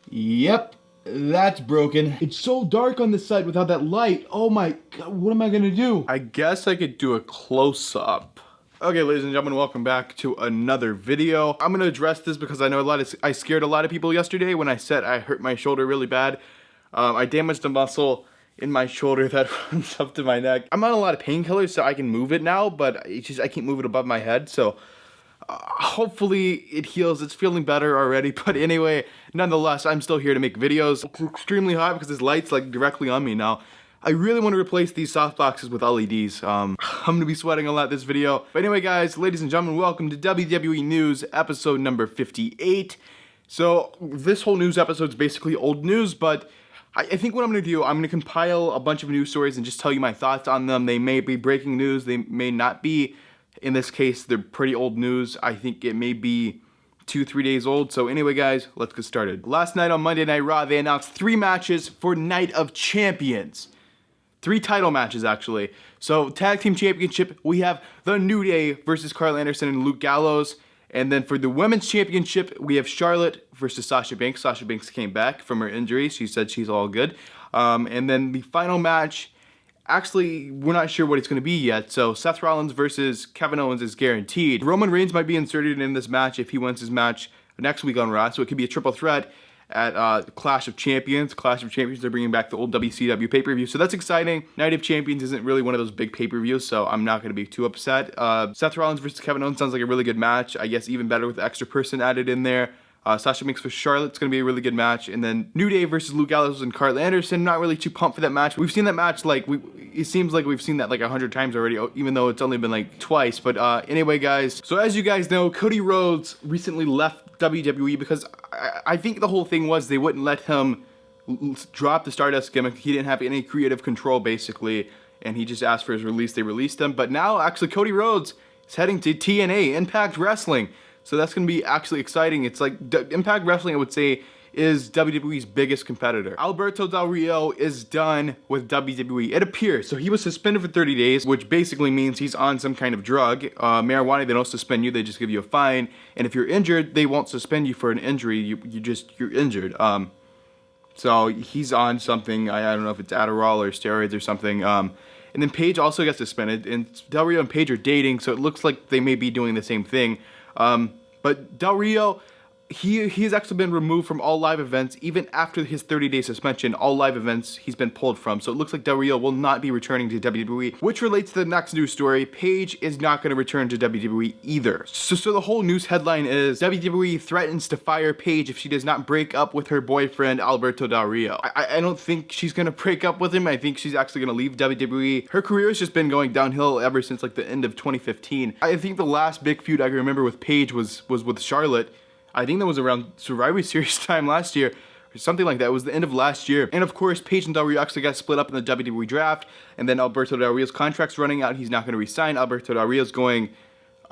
Yep, that's broken. It's so dark on this side without that light. Oh my god, what am I gonna do? I guess I could do a close-up. Okay, ladies and gentlemen, welcome back to another video. I'm gonna address this because I know I scared a lot of people yesterday when I said I hurt my shoulder really bad. I damaged the muscle in my shoulder that runs up to my neck. I'm on a lot of painkillers, so I can move it now, but it's just I can't move it above my head, so hopefully it heals. It's feeling better already, but anyway, nonetheless, I'm still here to make videos. It's extremely hot because this light's like directly on me now. I really want to replace these soft boxes with LEDs. I'm gonna be sweating a lot this video. But anyway, guys, ladies and gentlemen, welcome to WWE News episode number 58. So this whole news episode is basically old news, but I think what I'm gonna do, I'm gonna compile a bunch of news stories and just tell you my thoughts on them. They may be breaking news, they may not be. In this case, they're pretty old news. I think it may be 2-3 days old. So anyway, guys, let's get started. Last night on Monday Night Raw, they announced 3 matches for Night of Champions. 3 title matches, actually. So, Tag Team Championship, we have The New Day versus Carl Anderson and Luke Gallows. And then for the Women's Championship, we have Charlotte versus Sasha Banks. Sasha Banks came back from her injury. She said she's all good. And then the final match, actually, we're not sure what it's going to be yet. So, Seth Rollins versus Kevin Owens is guaranteed. Roman Reigns might be inserted in this match if he wins his match next week on Raw. So, it could be a triple threat at Clash of Champions. Clash of Champions, they're bringing back the old WCW pay-per-view, so that's exciting. Night of Champions isn't really one of those big pay-per-views, so I'm not going to be too upset. Seth Rollins versus Kevin Owens sounds like a really good match. I guess even better with the extra person added in there. Sasha Banks versus Charlotte's going to be a really good match. And then New Day versus Luke Gallows and Carl Anderson, not really too pumped for that match. We've seen that match, it seems like we've seen that like 100 times already, even though it's only been like twice. But anyway, guys, so as you guys know, Cody Rhodes recently left WWE because I think the whole thing was they wouldn't let him drop the Stardust gimmick. He didn't have any creative control, basically, and he just asked for his release. They released him. But now, actually, Cody Rhodes is heading to TNA, Impact Wrestling. So that's going to be actually exciting. It's like Impact Wrestling, I would say, is WWE's biggest competitor. Alberto Del Rio is done with WWE. It appears. So he was suspended for 30 days, which basically means he's on some kind of drug. Marijuana, they don't suspend you, they just give you a fine. And if you're injured, they won't suspend you for an injury. You're injured. So he's on something, I don't know if it's Adderall or steroids or something. And then Paige also got suspended, and Del Rio and Paige are dating, so it looks like they may be doing the same thing. But Del Rio, he's actually been removed from all live events. Even after his 30-day suspension, all live events he's been pulled from. So it looks like Del Rio will not be returning to WWE, which relates to the next news story. Paige is not going to return to WWE either. So the whole news headline is WWE threatens to fire Paige if she does not break up with her boyfriend, Alberto Del Rio. I don't think she's going to break up with him. I think she's actually going to leave WWE. Her career has just been going downhill ever since like the end of 2015. I think the last big feud I can remember with Paige was with Charlotte. I think that was around Survivor Series time last year, or something like that. It was the end of last year. And of course, Paige and Del Rio actually got split up in the WWE draft, and then Alberto Del Rio's contract's running out. He's not going to resign. Alberto Del Rio's going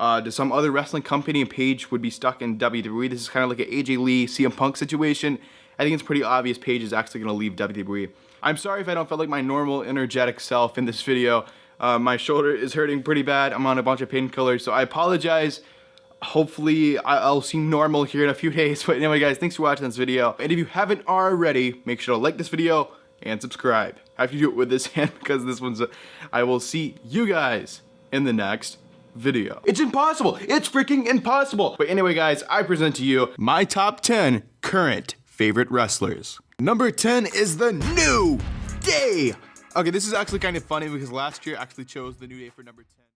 to some other wrestling company, and Paige would be stuck in WWE. This is kind of like an AJ Lee, CM Punk situation. I think it's pretty obvious Paige is actually going to leave WWE. I'm sorry if I don't feel like my normal, energetic self in this video. My shoulder is hurting pretty bad. I'm on a bunch of painkillers, so I apologize. Hopefully I'll seem normal here in a few days. But anyway, guys, thanks for watching this video. And if you haven't already, make sure to like this video and subscribe. I have to do it with this hand because this one's I will see you guys in the next video. It's impossible. It's freaking impossible. But anyway, guys, I present to you my top 10 current favorite wrestlers. Number 10 is The New Day. Okay, this is actually kind of funny because last year I actually chose The New Day for number 10.